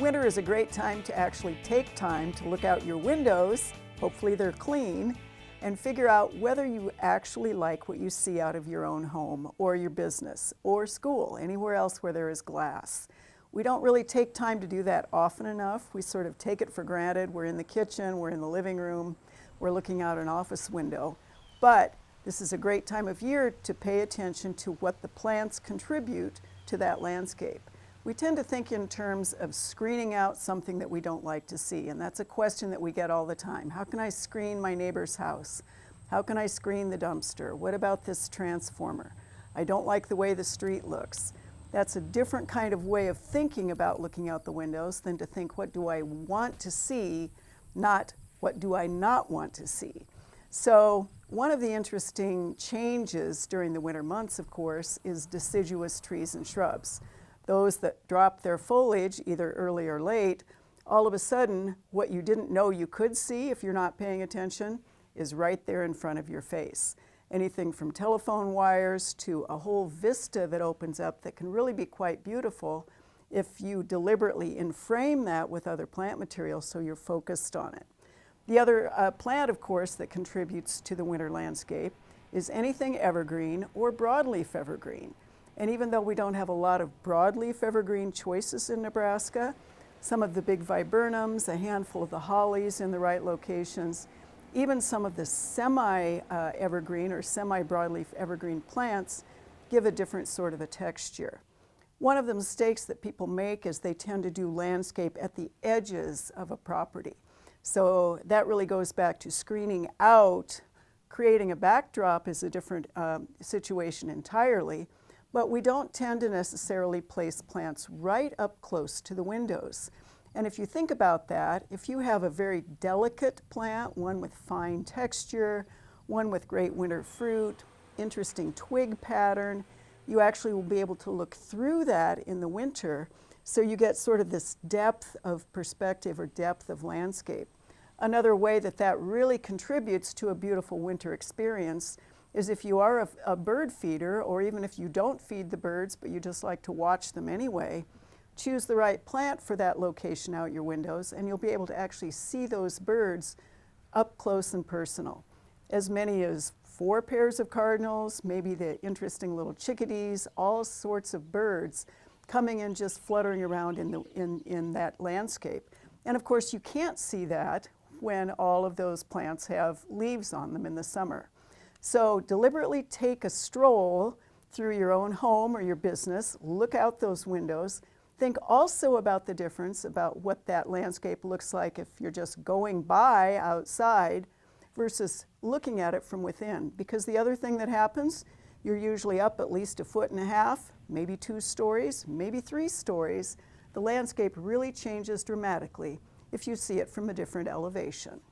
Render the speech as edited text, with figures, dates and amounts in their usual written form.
Winter is a great time to actually take time to look out your windows, hopefully they're clean, and figure out whether you actually like what you see out of your own home or your business or school, anywhere else where there is glass. We don't really take time to do that often enough. We sort of take it for granted. We're in the kitchen, we're in the living room, we're looking out an office window. But this is a great time of year to pay attention to what the plants contribute to that landscape. We tend to think in terms of screening out something that we don't like to see, and that's a question that we get all the time. How can I screen my neighbor's house? How can I screen the dumpster? What about this transformer? I don't like the way the street looks. That's a different kind of way of thinking about looking out the windows than to think, what do I want to see, not what do I not want to see. So one of the interesting changes during the winter months, of course, is deciduous trees and shrubs. Those that drop their foliage either early or late, all of a sudden what you didn't know you could see if you're not paying attention is right there in front of your face. Anything from telephone wires to a whole vista that opens up that can really be quite beautiful if you deliberately frame that with other plant materials so you're focused on it. The other plant, of course, that contributes to the winter landscape is anything evergreen or broadleaf evergreen. And even though we don't have a lot of broadleaf evergreen choices in Nebraska, some of the big viburnums, a handful of the hollies in the right locations, even some of the semi-evergreen or semi-broadleaf evergreen plants give a different sort of a texture. One of the mistakes that people make is they tend to do landscape at the edges of a property. So that really goes back to screening out. Creating a backdrop is a different situation entirely. But we don't tend to necessarily place plants right up close to the windows. And if you think about that, if you have a very delicate plant, one with fine texture, one with great winter fruit, interesting twig pattern, you actually will be able to look through that in the winter, so you get sort of this depth of perspective or depth of landscape. Another way that that really contributes to a beautiful winter experience is if you are a bird feeder, or even if you don't feed the birds but you just like to watch them anyway, choose the right plant for that location out your windows and you'll be able to actually see those birds up close and personal. As many as 4 pairs of cardinals, maybe the interesting little chickadees, all sorts of birds coming and just fluttering around in that landscape. And of course you can't see that when all of those plants have leaves on them in the summer. So deliberately take a stroll through your own home or your business, look out those windows, think also about the difference about what that landscape looks like if you're just going by outside versus looking at it from within. Because the other thing that happens, you're usually up at least 1.5 feet, maybe 2 stories, maybe 3 stories. The landscape really changes dramatically if you see it from a different elevation.